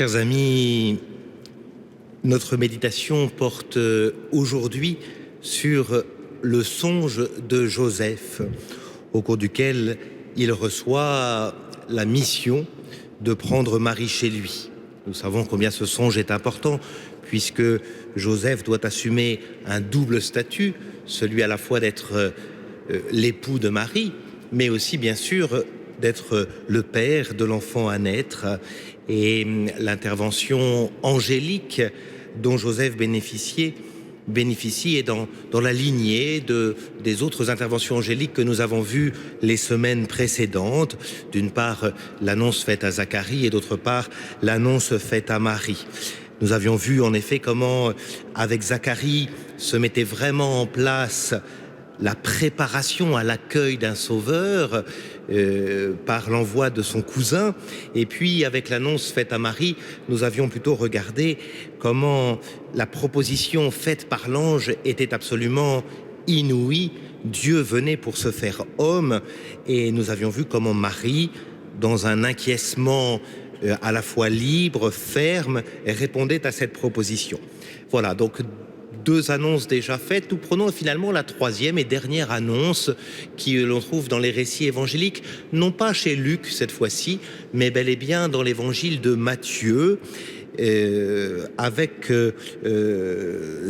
Chers amis, notre méditation porte aujourd'hui sur le songe de Joseph, au cours duquel il reçoit la mission de prendre Marie chez lui. Nous savons combien ce songe est important, puisque Joseph doit assumer un double statut, celui à la fois d'être l'époux de Marie, mais aussi bien sûr d'être le père de l'enfant à naître. Et l'intervention angélique dont Joseph bénéficie est dans la lignée des autres interventions angéliques que nous avons vues les semaines précédentes. D'une part, l'annonce faite à Zacharie et d'autre part, l'annonce faite à Marie. Nous avions vu en effet comment, avec Zacharie, se mettait vraiment en place la préparation à l'accueil d'un sauveur par l'envoi de son cousin. Et puis, avec l'annonce faite à Marie, nous avions plutôt regardé comment la proposition faite par l'ange était absolument inouïe. Dieu venait pour se faire homme. Et nous avions vu comment Marie, dans un acquiescement à la fois libre, ferme, répondait à cette proposition. Voilà, donc deux annonces déjà faites. Nous prenons finalement la troisième et dernière annonce qui l'on trouve dans les récits évangéliques, non pas chez Luc cette fois-ci, mais bel et bien dans l'évangile de Matthieu, avec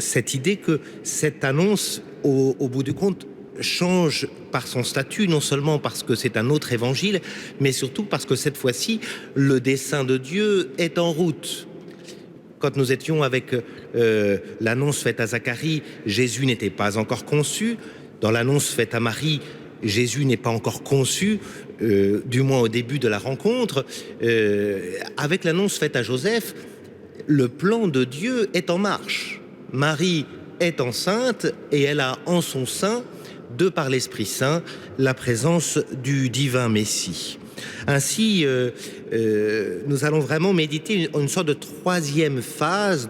cette idée que cette annonce, au bout du compte, change par son statut, non seulement parce que c'est un autre évangile, mais surtout parce que cette fois-ci, le dessein de Dieu est en route. Quand nous étions avec l'annonce faite à Zacharie, Jésus n'était pas encore conçu. Dans l'annonce faite à Marie, Jésus n'est pas encore conçu, du moins au début de la rencontre. Avec l'annonce faite à Joseph, le plan de Dieu est en marche. Marie est enceinte et elle a en son sein, de par l'Esprit Saint, la présence du divin Messie. Ainsi, nous allons vraiment méditer une sorte de troisième phase,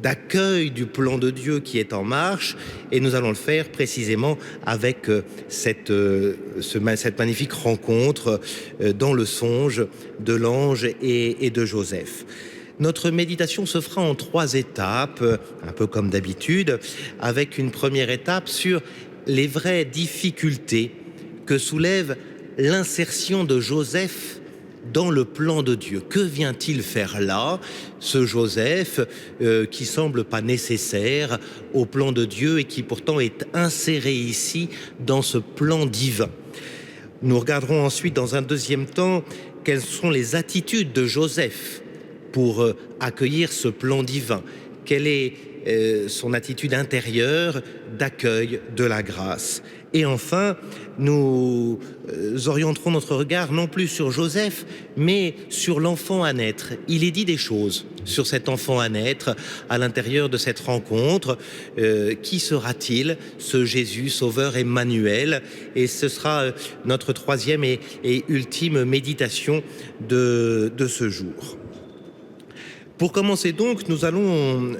d'accueil du plan de Dieu qui est en marche, et nous allons le faire précisément avec cette magnifique rencontre dans le songe de l'ange et de Joseph. Notre méditation se fera en 3 étapes, un peu comme d'habitude, avec une première étape sur les vraies difficultés que soulève l'insertion de Joseph dans le plan de Dieu. Que vient-il faire là, ce Joseph qui semble pas nécessaire au plan de Dieu et qui pourtant est inséré ici dans ce plan divin? Nous regarderons ensuite dans un deuxième temps quelles sont les attitudes de Joseph pour accueillir ce plan divin. Quelle est son attitude intérieure d'accueil de la grâce? Et enfin, nous orienterons notre regard non plus sur Joseph, mais sur l'enfant à naître. Il est dit des choses sur cet enfant à naître à l'intérieur de cette rencontre. Qui sera-t-il, ce Jésus, Sauveur Emmanuel? Et ce sera notre troisième et ultime méditation de ce jour. Pour commencer donc, nous allons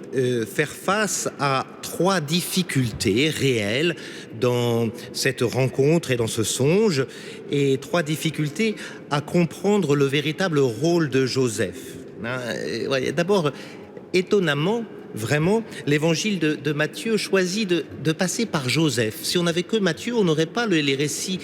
faire face à 3 difficultés réelles dans cette rencontre et dans ce songe, et 3 difficultés à comprendre le véritable rôle de Joseph. D'abord, étonnamment, vraiment, l'évangile de Matthieu choisit de passer par Joseph. Si on n'avait que Matthieu, on n'aurait pas les récits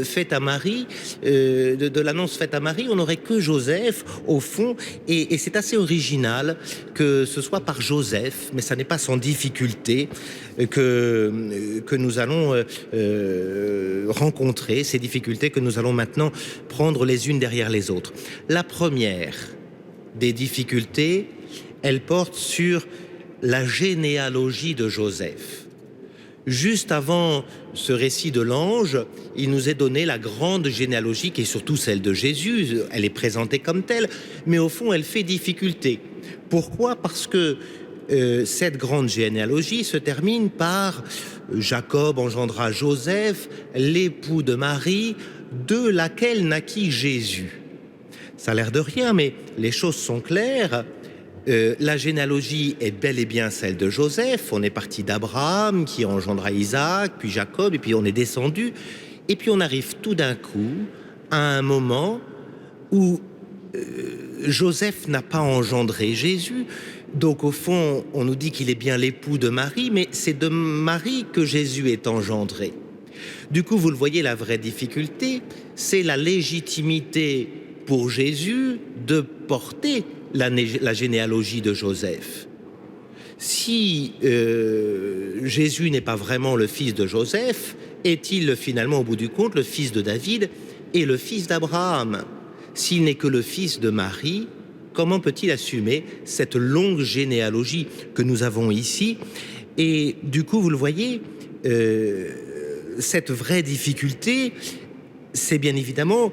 faits à Marie, de l'annonce faite à Marie, on n'aurait que Joseph, au fond, et c'est assez original que ce soit par Joseph, mais ça n'est pas sans difficulté que nous allons rencontrer, ces difficultés que nous allons maintenant prendre les unes derrière les autres. La première des difficultés, elle porte sur la généalogie de Joseph. Juste avant ce récit de l'ange, il nous est donné la grande généalogie qui est surtout celle de Jésus. Elle est présentée comme telle, mais au fond, elle fait difficulté. Pourquoi ? Parce que cette grande généalogie se termine par Jacob engendra Joseph, l'époux de Marie, de laquelle naquit Jésus. Ça a l'air de rien, mais les choses sont claires. La généalogie est bel et bien celle de Joseph. On est parti d'Abraham qui engendra Isaac, puis Jacob, et puis on est descendu. Et puis on arrive tout d'un coup à un moment où Joseph n'a pas engendré Jésus, donc au fond, on nous dit qu'il est bien l'époux de Marie, mais c'est de Marie que Jésus est engendré. Du coup, vous le voyez, la vraie difficulté, c'est la légitimité pour Jésus de porter la généalogie de Joseph. Si Jésus n'est pas vraiment le fils de Joseph, est-il finalement au bout du compte le fils de David et le fils d'Abraham? S'il n'est que le fils de Marie, comment peut-il assumer cette longue généalogie que nous avons ici? Et du coup, vous le voyez, cette vraie difficulté, c'est bien évidemment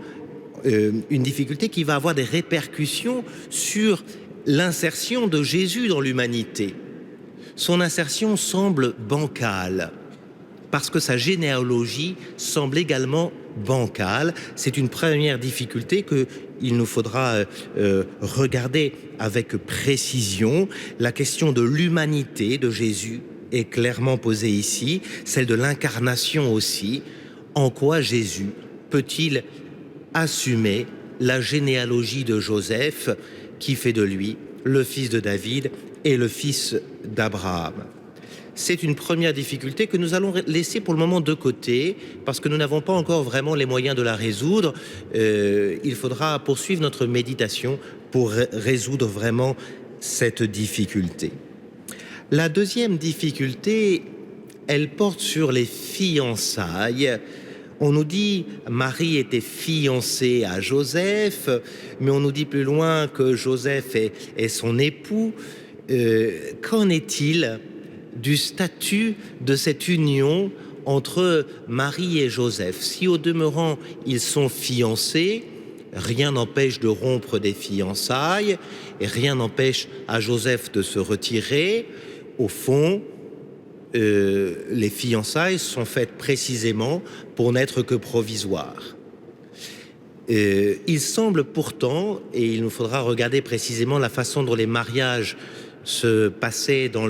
une difficulté qui va avoir des répercussions sur l'insertion de Jésus dans l'humanité. Son insertion semble bancale, parce que sa généalogie semble également bancale. C'est une première difficulté qu'il nous faudra regarder avec précision. La question de l'humanité de Jésus est clairement posée ici, celle de l'incarnation aussi. En quoi Jésus peut-il assumer la généalogie de Joseph qui fait de lui le fils de David et le fils d'Abraham? C'est une première difficulté que nous allons laisser pour le moment de côté parce que nous n'avons pas encore vraiment les moyens de la résoudre. Il faudra poursuivre notre méditation pour résoudre vraiment cette difficulté. La deuxième difficulté, elle porte sur les fiançailles. On nous dit Marie était fiancée à Joseph, mais on nous dit plus loin que Joseph est son époux. Qu'en est-il du statut de cette union entre Marie et Joseph? Si au demeurant ils sont fiancés, rien n'empêche de rompre des fiançailles et rien n'empêche à Joseph de se retirer. Au fond, les fiançailles sont faites précisément pour n'être que provisoires. Il semble pourtant, et il nous faudra regarder précisément la façon dont les mariages se passaient dans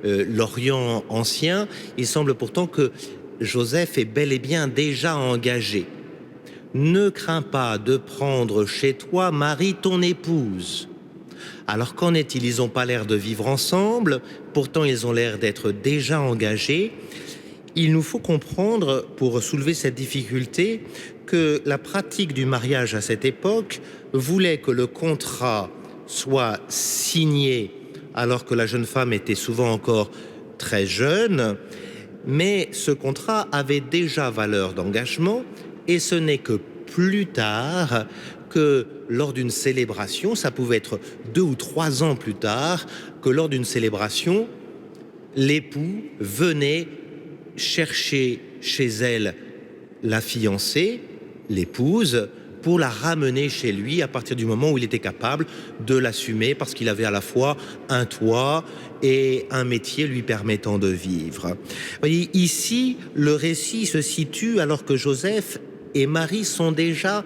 l'Orient ancien, il semble pourtant que Joseph est bel et bien déjà engagé. Ne crains pas de prendre chez toi Marie ton épouse. Alors qu'en est-il? Ils n'ont pas l'air de vivre ensemble, pourtant ils ont l'air d'être déjà engagés. Il nous faut comprendre, pour soulever cette difficulté, que la pratique du mariage à cette époque voulait que le contrat soit signé alors que la jeune femme était souvent encore très jeune, mais ce contrat avait déjà valeur d'engagement et ce n'est que plus tard que lors d'une célébration, ça pouvait être 2 ou 3 ans plus tard, que lors d'une célébration, l'époux venait chercher chez elle la fiancée, l'épouse, pour la ramener chez lui à partir du moment où il était capable de l'assumer parce qu'il avait à la fois un toit et un métier lui permettant de vivre. Vous voyez, ici, le récit se situe alors que Joseph et Marie sont déjà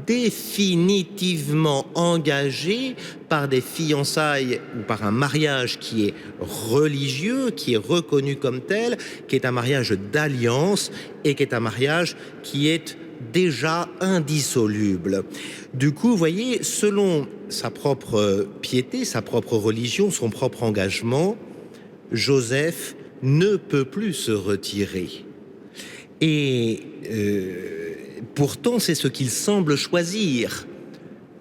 définitivement engagés par des fiançailles ou par un mariage qui est religieux, qui est reconnu comme tel, qui est un mariage d'alliance et qui est un mariage qui est déjà indissoluble. Du coup, vous voyez, selon sa propre piété, sa propre religion, son propre engagement, Joseph ne peut plus se retirer. Et pourtant, c'est ce qu'il semble choisir.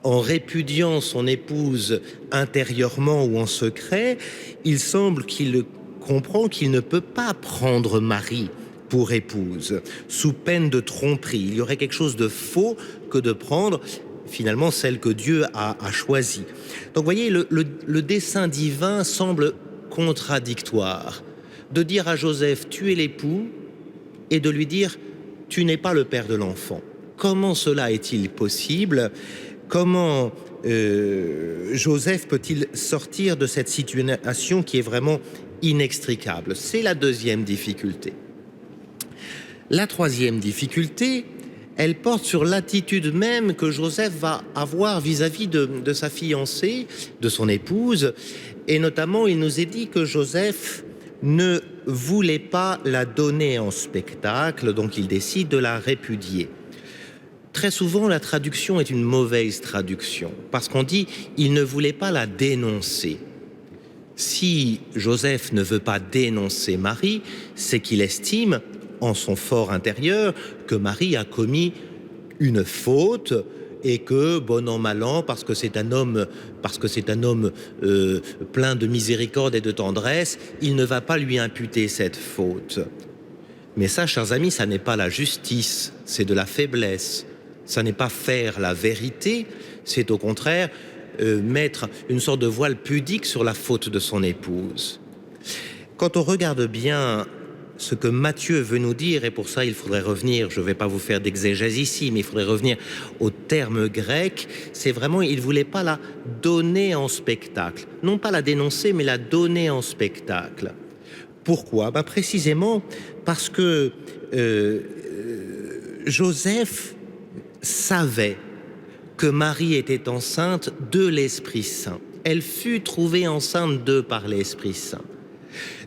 En répudiant son épouse intérieurement ou en secret, il semble qu'il comprend qu'il ne peut pas prendre Marie pour épouse, sous peine de tromperie. Il y aurait quelque chose de faux que de prendre finalement celle que Dieu a choisie. Donc vous voyez, le dessein divin semble contradictoire. De dire à Joseph, tu es l'époux, et de lui dire, tu n'es pas le père de l'enfant. Comment cela est-il possible? Comment Joseph peut-il sortir de cette situation qui est vraiment inextricable? C'est la deuxième difficulté. La troisième difficulté, elle porte sur l'attitude même que Joseph va avoir vis-à-vis de sa fiancée, de son épouse. Et notamment, il nous est dit que Joseph ne voulait pas la donner en spectacle, donc il décide de la répudier. Très souvent, la traduction est une mauvaise traduction, parce qu'on dit « il ne voulait pas la dénoncer ». Si Joseph ne veut pas dénoncer Marie, c'est qu'il estime, en son fort intérieur, que Marie a commis une faute et que, bon an, mal an, parce que c'est un homme plein de miséricorde et de tendresse, il ne va pas lui imputer cette faute. Mais ça, chers amis, ça n'est pas la justice, c'est de la faiblesse. Ça n'est pas faire la vérité, c'est au contraire mettre une sorte de voile pudique sur la faute de son épouse. Quand on regarde bien ce que Matthieu veut nous dire, et pour ça il faudrait revenir, je ne vais pas vous faire d'exégèse ici, mais il faudrait revenir au terme grec, c'est vraiment, il ne voulait pas la donner en spectacle. Non pas la dénoncer, mais la donner en spectacle. Pourquoi? Précisément parce que Joseph savait que Marie était enceinte de l'Esprit Saint. Elle fut trouvée enceinte d'eux par l'Esprit Saint.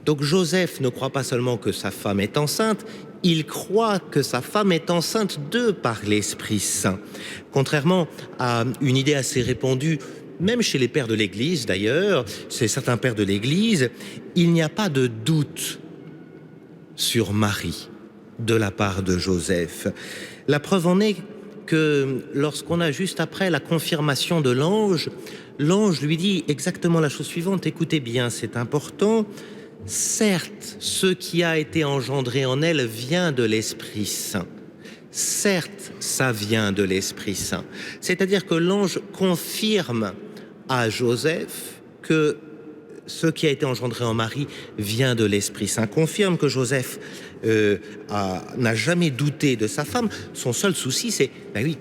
Donc Joseph ne croit pas seulement que sa femme est enceinte, il croit que sa femme est enceinte d'eux par l'Esprit Saint. Contrairement à une idée assez répandue, même chez les pères de l'Église d'ailleurs, chez certains pères de l'Église, il n'y a pas de doute sur Marie de la part de Joseph. La preuve en est que lorsqu'on a juste après la confirmation de l'ange, l'ange lui dit exactement la chose suivante, écoutez bien, c'est important, certes, ce qui a été engendré en elle vient de l'Esprit Saint. Certes, ça vient de l'Esprit Saint. C'est-à-dire que l'ange confirme à Joseph que ce qui a été engendré en Marie vient de l'Esprit Saint. Confirme que Joseph n'a jamais douté de sa femme. Son seul souci, c'est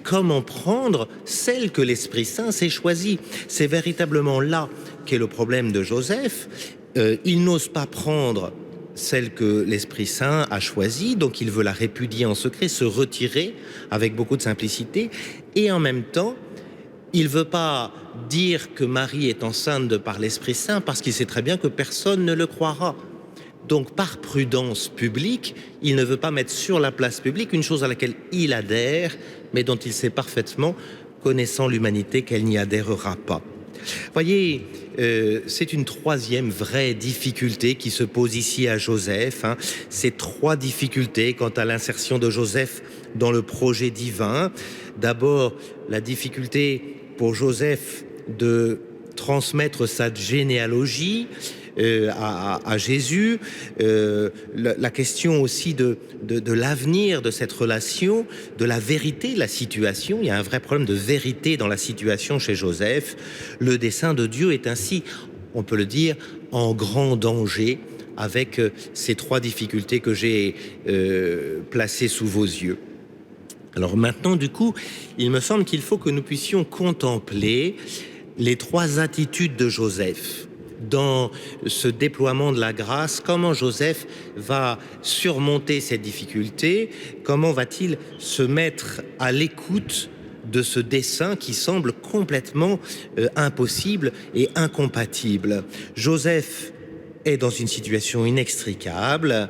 comment prendre celle que l'Esprit Saint s'est choisie. C'est véritablement là qu'est le problème de Joseph. Il n'ose pas prendre celle que l'Esprit Saint a choisie, donc il veut la répudier en secret, se retirer avec beaucoup de simplicité, et en même temps, il ne veut pas dire que Marie est enceinte de par l'Esprit Saint parce qu'il sait très bien que personne ne le croira. Donc par prudence publique, il ne veut pas mettre sur la place publique une chose à laquelle il adhère, mais dont il sait parfaitement, connaissant l'humanité, qu'elle n'y adhérera pas. Voyez, c'est une troisième vraie difficulté qui se pose ici à Joseph. Ces trois difficultés quant à l'insertion de Joseph dans le projet divin. D'abord, la difficulté pour Joseph de transmettre sa généalogie à Jésus, la question aussi de l'avenir de cette relation, de la vérité de la situation. Il y a un vrai problème de vérité dans la situation chez Joseph. Le dessein de Dieu est ainsi, on peut le dire, en grand danger avec ces trois difficultés que j'ai placées sous vos yeux. Alors maintenant, du coup, il me semble qu'il faut que nous puissions contempler les trois attitudes de Joseph dans ce déploiement de la grâce. Comment Joseph va surmonter cette difficulté? Comment va-t-il se mettre à l'écoute de ce dessein qui semble complètement impossible et incompatible? Joseph est dans une situation inextricable.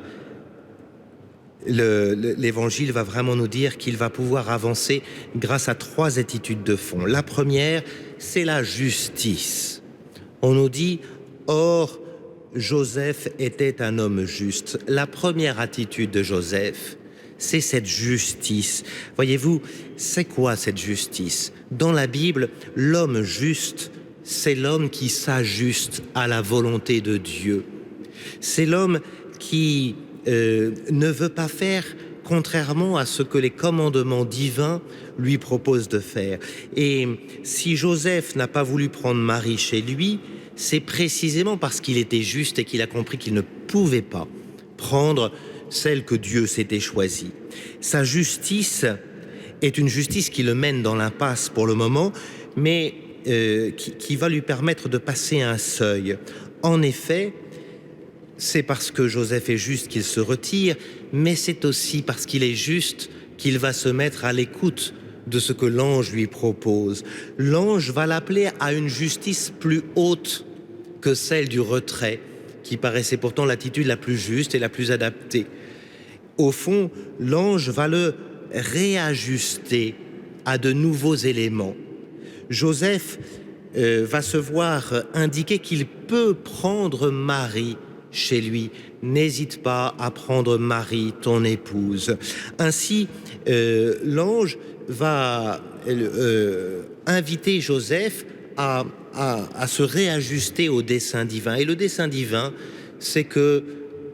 L'évangile va vraiment nous dire qu'il va pouvoir avancer grâce à trois attitudes de fond. La première, c'est la justice. On nous dit « Or, Joseph était un homme juste ». La première attitude de Joseph, c'est cette justice. Voyez-vous, c'est quoi cette justice? Dans la Bible, l'homme juste, c'est l'homme qui s'ajuste à la volonté de Dieu. C'est l'homme qui ne veut pas faire contrairement à ce que les commandements divins lui proposent de faire. Et si Joseph n'a pas voulu prendre Marie chez lui, c'est précisément parce qu'il était juste et qu'il a compris qu'il ne pouvait pas prendre celle que Dieu s'était choisie. Sa justice est une justice qui le mène dans l'impasse pour le moment, mais qui va lui permettre de passer un seuil. En effet, c'est parce que Joseph est juste qu'il se retire, mais c'est aussi parce qu'il est juste qu'il va se mettre à l'écoute de ce que l'ange lui propose. L'ange va l'appeler à une justice plus haute que celle du retrait, qui paraissait pourtant l'attitude la plus juste et la plus adaptée. Au fond, l'ange va le réajuster à de nouveaux éléments. Joseph va se voir indiquer qu'il peut prendre Marie chez lui. N'hésite pas à prendre Marie, ton épouse. Ainsi, l'ange va inviter Joseph à se réajuster au dessein divin. Et le dessein divin, c'est que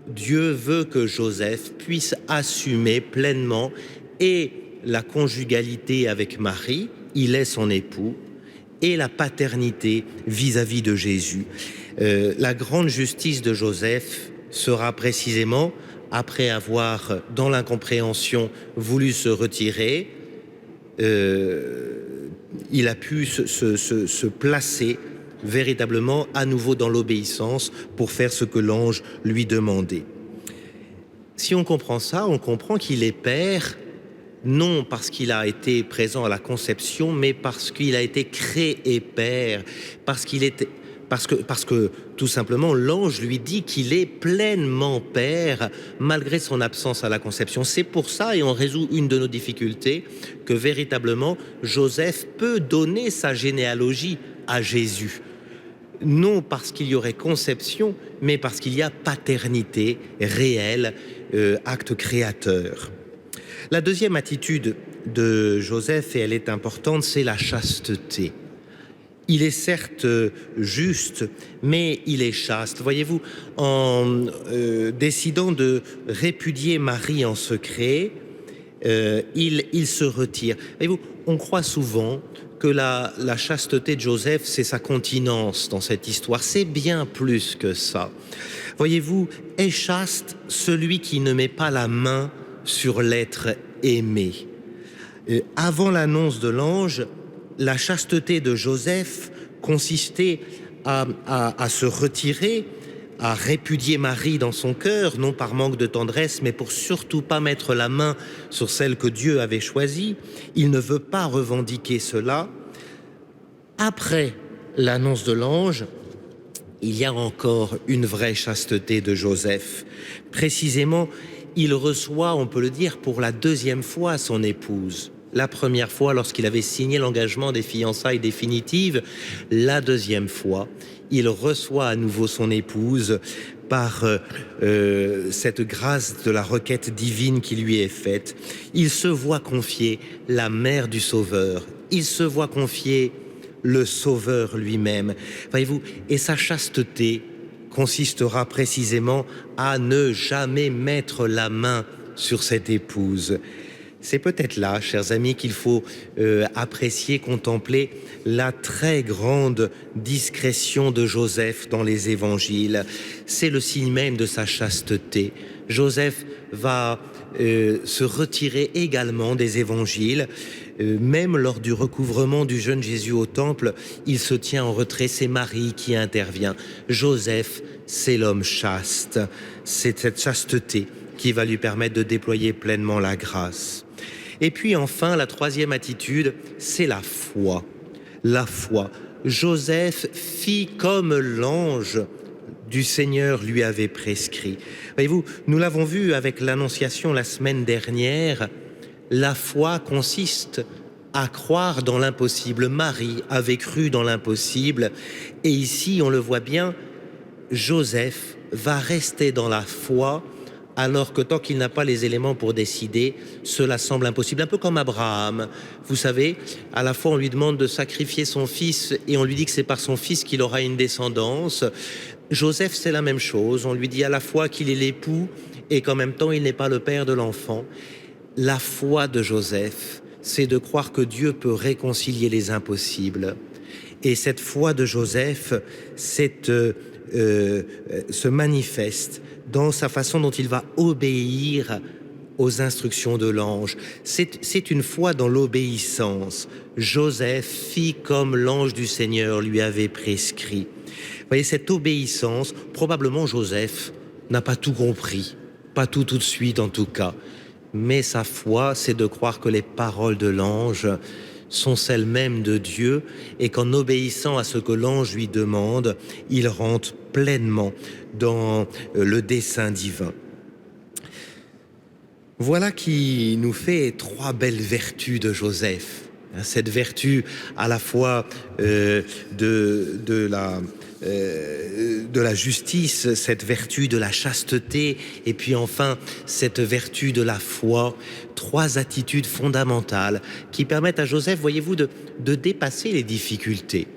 Dieu veut que Joseph puisse assumer pleinement et la conjugalité avec Marie, il est son époux, et la paternité vis-à-vis de Jésus. La grande justice de Joseph sera précisément, après avoir, dans l'incompréhension, voulu se retirer, il a pu se placer véritablement à nouveau dans l'obéissance pour faire ce que l'ange lui demandait. Si on comprend ça, on comprend qu'il est père, non parce qu'il a été présent à la conception, mais parce qu'il a été créé père, parce que tout simplement l'ange lui dit qu'il est pleinement père malgré son absence à la conception. C'est pour ça, et on résout une de nos difficultés, que véritablement Joseph peut donner sa généalogie à Jésus. Non parce qu'il y aurait conception, mais parce qu'il y a paternité réelle, acte créateur. La deuxième attitude de Joseph, et elle est importante, c'est la chasteté. Il est certes juste, mais il est chaste. Voyez-vous, en décidant de répudier Marie en secret, il se retire. Voyez-vous, on croit souvent que la chasteté de Joseph, c'est sa continence dans cette histoire. C'est bien plus que ça. Voyez-vous, est chaste celui qui ne met pas la main sur l'être aimé. Avant l'annonce de l'ange, la chasteté de Joseph consistait à se retirer, à répudier Marie dans son cœur, non par manque de tendresse, mais pour surtout pas mettre la main sur celle que Dieu avait choisie. Il ne veut pas revendiquer cela. Après l'annonce de l'ange, il y a encore une vraie chasteté de Joseph. Précisément, il reçoit, on peut le dire, pour la deuxième fois son épouse. La première fois lorsqu'il avait signé l'engagement des fiançailles définitives, la deuxième fois, il reçoit à nouveau son épouse par cette grâce de la requête divine qui lui est faite. Il se voit confier la mère du Sauveur, il se voit confier le Sauveur lui-même. Voyez-vous, et sa chasteté consistera précisément à ne jamais mettre la main sur cette épouse. C'est peut-être là, chers amis, qu'il faut apprécier, contempler la très grande discrétion de Joseph dans les évangiles. C'est le signe même de sa chasteté. Joseph va se retirer également des évangiles. Même lors du recouvrement du jeune Jésus au temple, il se tient en retrait. C'est Marie qui intervient. Joseph, c'est l'homme chaste. C'est cette chasteté qui va lui permettre de déployer pleinement la grâce. Et puis enfin, la troisième attitude, c'est la foi. La foi. Joseph fit comme l'ange du Seigneur lui avait prescrit. Voyez-vous, nous l'avons vu avec l'Annonciation la semaine dernière, la foi consiste à croire dans l'impossible. Marie avait cru dans l'impossible. Et ici, on le voit bien, Joseph va rester dans la foi alors que tant qu'il n'a pas les éléments pour décider, cela semble impossible. Un peu comme Abraham. Vous savez, à la fois on lui demande de sacrifier son fils et on lui dit que c'est par son fils qu'il aura une descendance. Joseph, c'est la même chose. On lui dit à la fois qu'il est l'époux et qu'en même temps il n'est pas le père de l'enfant. La foi de Joseph, c'est de croire que Dieu peut réconcilier les impossibles. Et cette foi de Joseph, se manifeste dans sa façon dont il va obéir aux instructions de l'ange. C'est une foi dans l'obéissance. Joseph fit comme l'ange du Seigneur lui avait prescrit. Vous voyez, cette obéissance, probablement Joseph n'a pas tout compris, pas tout de suite en tout cas. Mais sa foi, c'est de croire que les paroles de l'ange sont celles mêmes de Dieu et qu'en obéissant à ce que l'ange lui demande, il rentre pleinement dans le dessein divin. Voilà qui nous fait trois belles vertus de Joseph. cette vertu à la fois de la justice, cette vertu de la chasteté, et puis enfin cette vertu de la foi, trois attitudes fondamentales qui permettent à Joseph, voyez-vous, de dépasser les difficultés.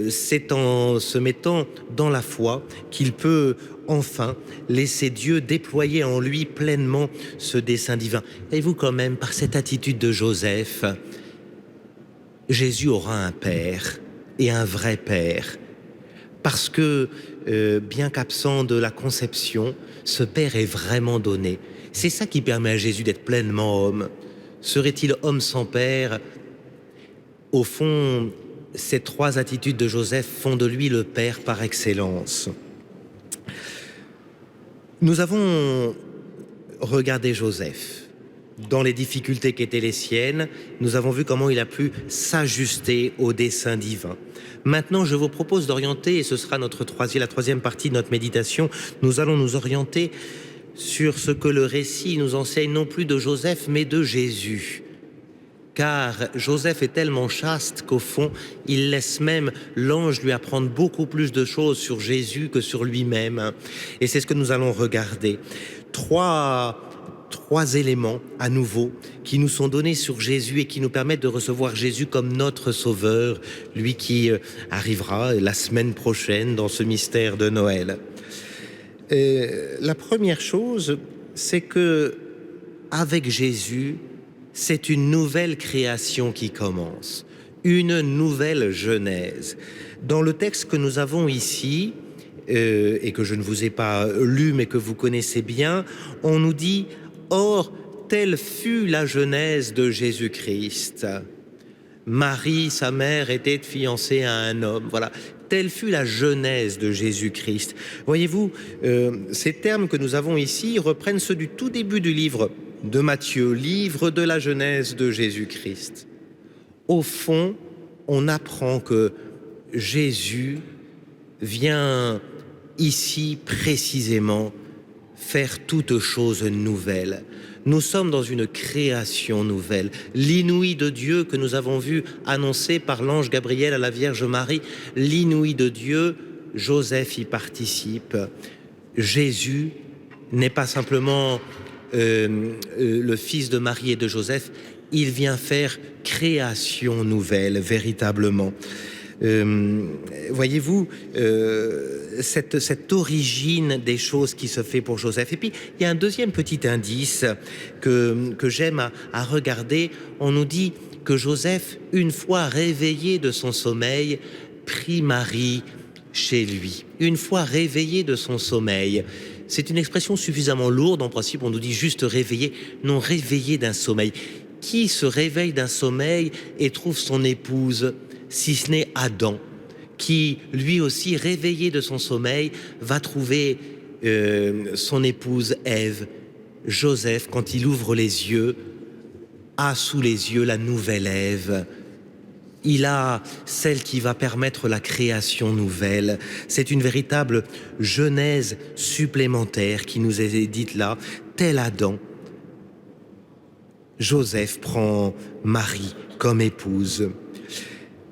C'est en se mettant dans la foi qu'il peut enfin laisser Dieu déployer en lui pleinement ce dessein divin. Et vous quand même, par cette attitude de Joseph, Jésus aura un père, et un vrai père. Parce que, bien qu'absent de la conception, ce père est vraiment donné. C'est ça qui permet à Jésus d'être pleinement homme. Serait-il homme sans père? Au fond, ces trois attitudes de Joseph font de lui le père par excellence. Nous avons regardé Joseph. Dans les difficultés qui étaient les siennes, nous avons vu comment il a pu s'ajuster au dessein divin. Maintenant, je vous propose d'orienter, et ce sera la troisième partie de notre méditation, nous allons nous orienter sur ce que le récit nous enseigne non plus de Joseph, mais de Jésus. Car Joseph est tellement chaste qu'au fond, il laisse même l'ange lui apprendre beaucoup plus de choses sur Jésus que sur lui-même. Et c'est ce que nous allons regarder. Trois éléments à nouveau qui nous sont donnés sur Jésus et qui nous permettent de recevoir Jésus comme notre sauveur, lui qui arrivera la semaine prochaine dans ce mystère de Noël. La première chose, c'est que avec Jésus, c'est une nouvelle création qui commence, une nouvelle genèse. Dans le texte que nous avons ici, et que je ne vous ai pas lu mais que vous connaissez bien, on nous dit « Or, telle fut la genèse de Jésus-Christ. Marie, sa mère, était fiancée à un homme. » Voilà. Telle fut la genèse de Jésus-Christ. Voyez-vous, ces termes que nous avons ici reprennent ceux du tout début du livre de Matthieu, livre de la genèse de Jésus-Christ. Au fond, on apprend que Jésus vient ici précisément faire toute chose nouvelle. Nous sommes dans une création nouvelle. L'inouï de Dieu que nous avons vu annoncé par l'ange Gabriel à la Vierge Marie, l'inouï de Dieu, Joseph y participe. Jésus n'est pas simplement le fils de Marie et de Joseph, il vient faire création nouvelle, véritablement. Voyez-vous, cette origine des choses qui se fait pour Joseph. Et puis, il y a un deuxième petit indice que j'aime à regarder. On nous dit que Joseph, une fois réveillé de son sommeil, prit Marie chez lui. Une fois réveillé de son sommeil. C'est une expression suffisamment lourde. En principe, on nous dit juste réveillé, non réveillé d'un sommeil. Qui se réveille d'un sommeil et trouve son épouse, si ce n'est Adam, qui, lui aussi, réveillé de son sommeil, va trouver son épouse Ève. Joseph, quand il ouvre les yeux, a sous les yeux la nouvelle Ève. Il a celle qui va permettre la création nouvelle. C'est une véritable genèse supplémentaire qui nous est dite là, tel Adam. Joseph prend Marie comme épouse.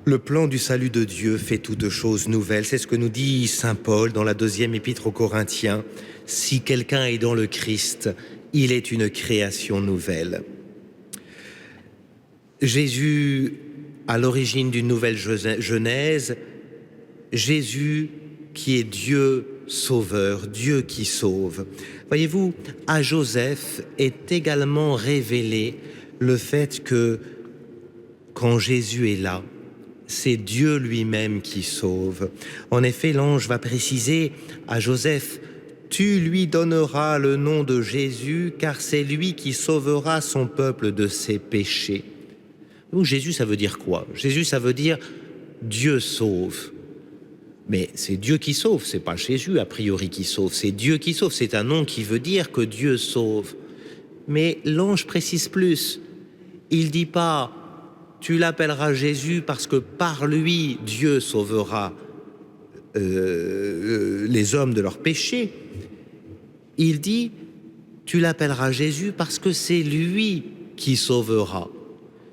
Le plan du salut de Dieu fait toutes choses nouvelles. C'est ce que nous dit saint Paul dans la deuxième épître aux Corinthiens. Si quelqu'un est dans le Christ, il est une création nouvelle. Jésus, à l'origine d'une nouvelle genèse, Jésus qui est Dieu sauveur, Dieu qui sauve. Voyez-vous, à Joseph est également révélé le fait que quand Jésus est là, c'est Dieu lui-même qui sauve. En effet, l'ange va préciser à Joseph, « Tu lui donneras le nom de Jésus, car c'est lui qui sauvera son peuple de ses péchés. » Donc Jésus, ça veut dire quoi? Jésus, ça veut dire Dieu sauve. Mais c'est Dieu qui sauve, c'est pas Jésus a priori qui sauve, c'est Dieu qui sauve. C'est un nom qui veut dire que Dieu sauve. Mais l'ange précise plus. Il dit pas tu l'appelleras Jésus parce que par lui Dieu sauvera les hommes de leurs péchés. Il dit tu l'appelleras Jésus parce que c'est lui qui sauvera.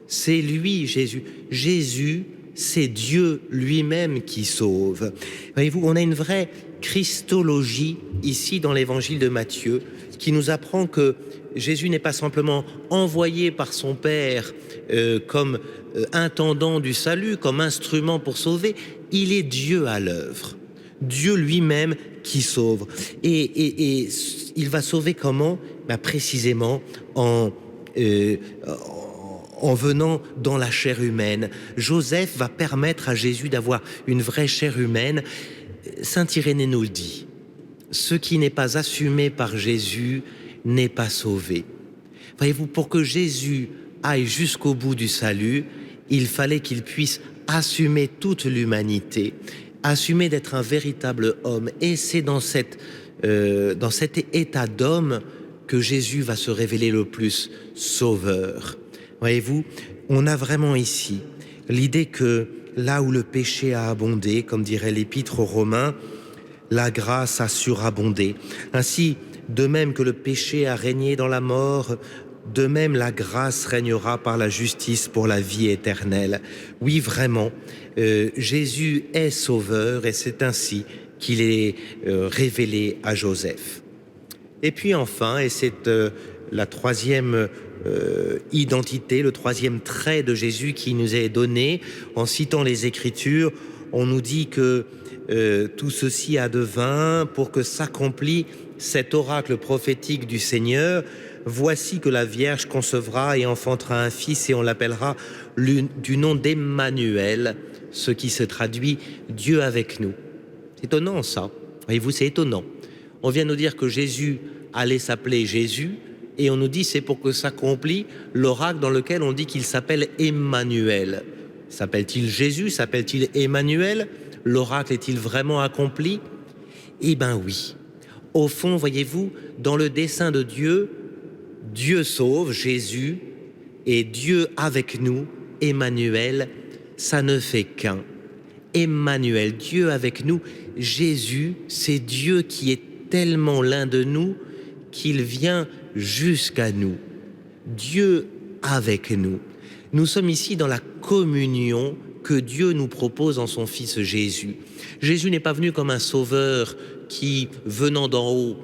C'est lui, Jésus. Jésus, c'est Dieu lui-même qui sauve. Voyez-vous, on a une vraie christologie ici dans l'évangile de Matthieu qui nous apprend que Jésus n'est pas simplement envoyé par son Père comme intendant du salut, comme instrument pour sauver. Il est Dieu à l'œuvre. Dieu lui-même qui sauve. Et il va sauver comment? Précisément en venant dans la chair humaine. Joseph va permettre à Jésus d'avoir une vraie chair humaine. Saint Irénée nous le dit. Ce qui n'est pas assumé par Jésus n'est pas sauvé. Voyez-vous, pour que Jésus aille jusqu'au bout du salut, il fallait qu'il puisse assumer toute l'humanité, assumer d'être un véritable homme. Et c'est dans cet état d'homme que Jésus va se révéler le plus sauveur. Voyez-vous, on a vraiment ici l'idée que là où le péché a abondé, comme dirait l'Épître aux Romains, la grâce a surabondé. Ainsi, de même que le péché a régné dans la mort, de même la grâce régnera par la justice pour la vie éternelle. Oui, vraiment, Jésus est sauveur et c'est ainsi qu'il est révélé à Joseph. Et puis enfin, et c'est la troisième identité, le troisième trait de Jésus qui nous est donné, en citant les Écritures, on nous dit que tout ceci advint pour que s'accomplisse cet oracle prophétique du Seigneur. Voici que la Vierge concevra et enfantera un fils et on l'appellera du nom d'Emmanuel, ce qui se traduit Dieu avec nous. C'est étonnant ça, voyez-vous, c'est étonnant. On vient nous dire que Jésus allait s'appeler Jésus et on nous dit c'est pour que s'accomplit l'oracle dans lequel on dit qu'il s'appelle Emmanuel. S'appelle-t-il Jésus? S'appelle-t-il Emmanuel? L'oracle est-il vraiment accompli? Eh bien oui. Au fond, voyez-vous, dans le dessein de Dieu, Dieu sauve, Jésus, et Dieu avec nous, Emmanuel, ça ne fait qu'un. Emmanuel, Dieu avec nous, Jésus, c'est Dieu qui est tellement l'un de nous qu'il vient jusqu'à nous. Dieu avec nous. Nous sommes ici dans la communion que Dieu nous propose en son Fils Jésus. Jésus n'est pas venu comme un sauveur qui, venant d'en haut,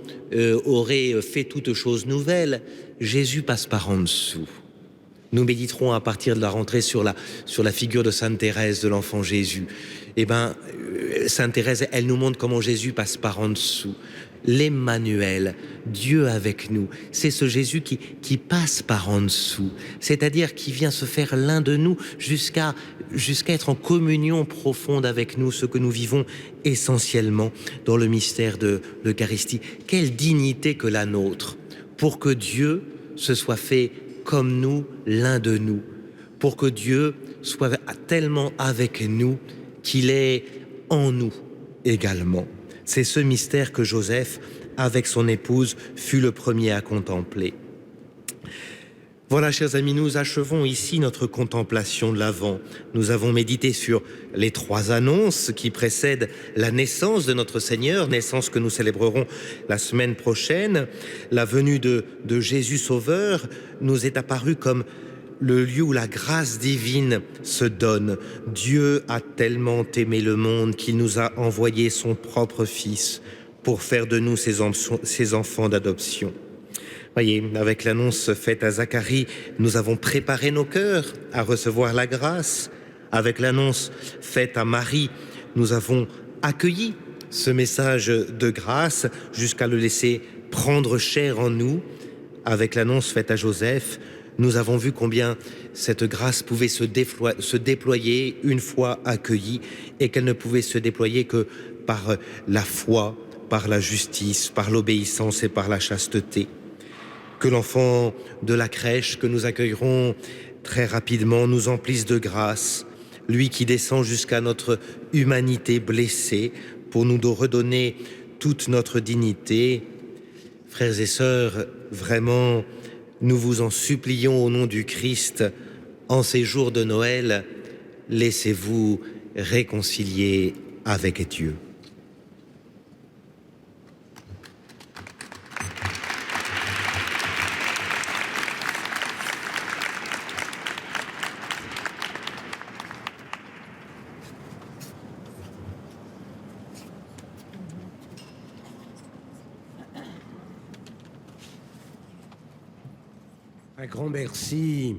aurait fait toute chose nouvelle. Jésus passe par en dessous. Nous méditerons à partir de la rentrée sur la figure de Sainte Thérèse de l'Enfant Jésus. Eh bien, Sainte Thérèse, elle nous montre comment Jésus passe par en dessous. L'Emmanuel, Dieu avec nous, c'est ce Jésus qui passe par en dessous, c'est-à-dire qui vient se faire l'un de nous jusqu'à être en communion profonde avec nous, ce que nous vivons essentiellement dans le mystère de l'Eucharistie. Quelle dignité que la nôtre, pour que Dieu se soit fait comme nous, l'un de nous, pour que Dieu soit tellement avec nous qu'il est en nous également. C'est ce mystère que Joseph, avec son épouse, fut le premier à contempler. Voilà, chers amis, nous achevons ici notre contemplation de l'Avent. Nous avons médité sur les trois annonces qui précèdent la naissance de notre Seigneur, naissance que nous célébrerons la semaine prochaine. La venue de Jésus Sauveur nous est apparue comme le lieu où la grâce divine se donne. Dieu a tellement aimé le monde qu'il nous a envoyé son propre Fils pour faire de nous ses enfants d'adoption. Voyez, avec l'annonce faite à Zacharie, nous avons préparé nos cœurs à recevoir la grâce. Avec l'annonce faite à Marie, nous avons accueilli ce message de grâce jusqu'à le laisser prendre chair en nous. Avec l'annonce faite à Joseph, nous avons vu combien cette grâce pouvait se déployer une fois accueillie et qu'elle ne pouvait se déployer que par la foi, par la justice, par l'obéissance et par la chasteté. Que l'enfant de la crèche que nous accueillerons très rapidement nous emplisse de grâce, lui qui descend jusqu'à notre humanité blessée pour nous redonner toute notre dignité. Frères et sœurs, vraiment, nous vous en supplions au nom du Christ, en ces jours de Noël, laissez-vous réconcilier avec Dieu. Un grand merci